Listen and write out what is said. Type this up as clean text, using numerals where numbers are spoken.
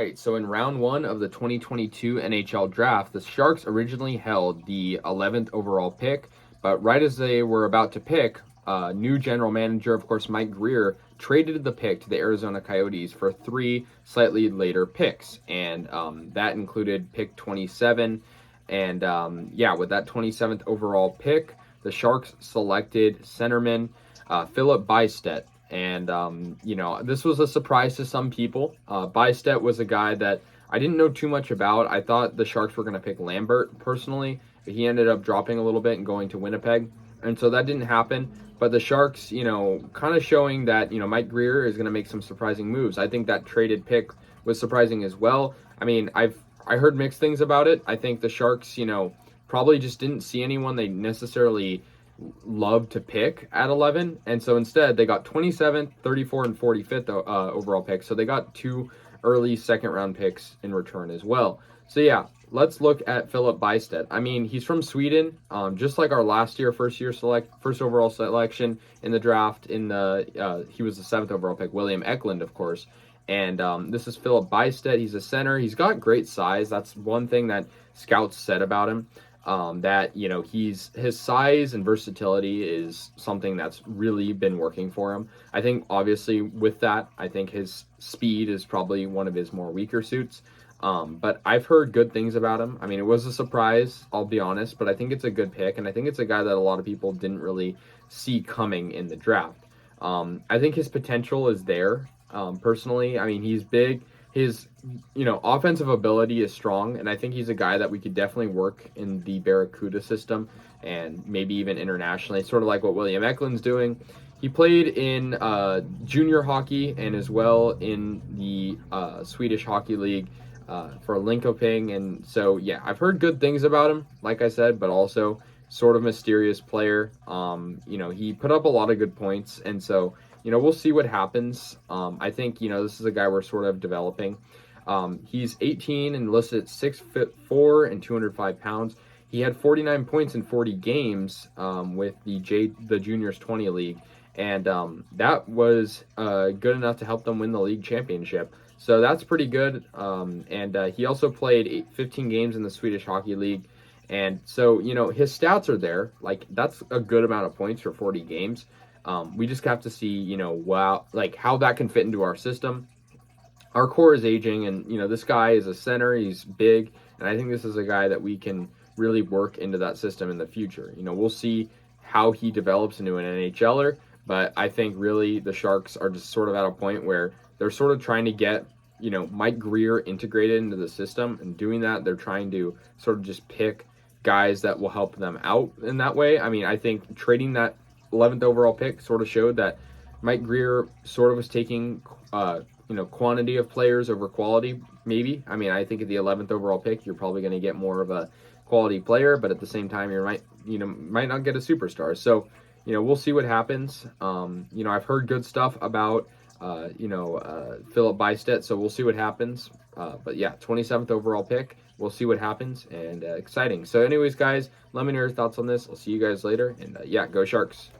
Right, so in round one of the 2022 NHL draft, the Sharks originally held the 11th overall pick, but right as they were about to pick, new general manager, of course, Mike Grier, traded the pick to the Arizona Coyotes for three slightly later picks, and that included pick 27. And yeah, with that 27th overall pick, the Sharks selected centerman Flilip Bystedt. And, this was a surprise to some people. Bystedt was a guy that I didn't know too much about. I thought the Sharks were going to pick Lambert personally, but he ended up dropping a little bit and going to Winnipeg. And so that didn't happen. But the Sharks, kind of showing that, Mike Grier is going to make some surprising moves. I think that traded pick was surprising as well. I mean, I heard mixed things about it. I think the Sharks, probably just didn't see anyone they necessarily love to pick at 11, and so instead they got 27th, 34, and 45th overall picks. So they got two early second round picks in return as well. So yeah, let's look at Flilip Bystedt. I mean, he's from Sweden, just like our last year, first overall selection in the draft. He was the 7th overall pick, William Eklund, of course. And this is Flilip Bystedt. He's a center. He's got great size. That's one thing that scouts said about him. That his size and versatility is something that's really been working for him. I think obviously with that, I think his speed is probably one of his more weaker suits. But I've heard good things about him. I mean, it was a surprise, I'll be honest, but I think it's a good pick, and I think it's a guy that a lot of people didn't really see coming in the draft. I think his potential is there. Personally, I mean, he's big. His offensive ability is strong, and I think he's a guy that we could definitely work in the Barracuda system and maybe even internationally, sort of like what William Eklund's doing. He played in junior hockey and as well in the Swedish Hockey League for Linkoping, and so yeah, I've heard good things about him, like I said, but also sort of mysterious player. He put up a lot of good points, and so we'll see what happens. I think, this is a guy we're sort of developing. He's 18 and listed at 6'4" and 205 pounds. He had 49 points in 40 games with the Juniors 20 League, and that was good enough to help them win the league championship. So that's pretty good. And he also played 15 games in the Swedish Hockey League. And so, his stats are there. Like, that's a good amount of points for 40 games. We just have to see, how that can fit into our system. Our core is aging, and, this guy is a center. He's big, and I think this is a guy that we can really work into that system in the future. We'll see how he develops into an NHLer, but I think really the Sharks are just sort of at a point where they're sort of trying to get, Mike Grier integrated into the system, and doing that, they're trying to sort of just pick guys that will help them out in that way. I mean, I think trading that 11th overall pick sort of showed that Mike Grier sort of was taking, quantity of players over quality, maybe. I mean, I think at the 11th overall pick, you're probably going to get more of a quality player, but at the same time, might not get a superstar. So, we'll see what happens. I've heard good stuff about, Flilip Bystedt, so we'll see what happens. But yeah, 27th overall pick. We'll see what happens, and exciting. So anyways, guys, let me know your thoughts on this. I'll see you guys later, and yeah, go Sharks.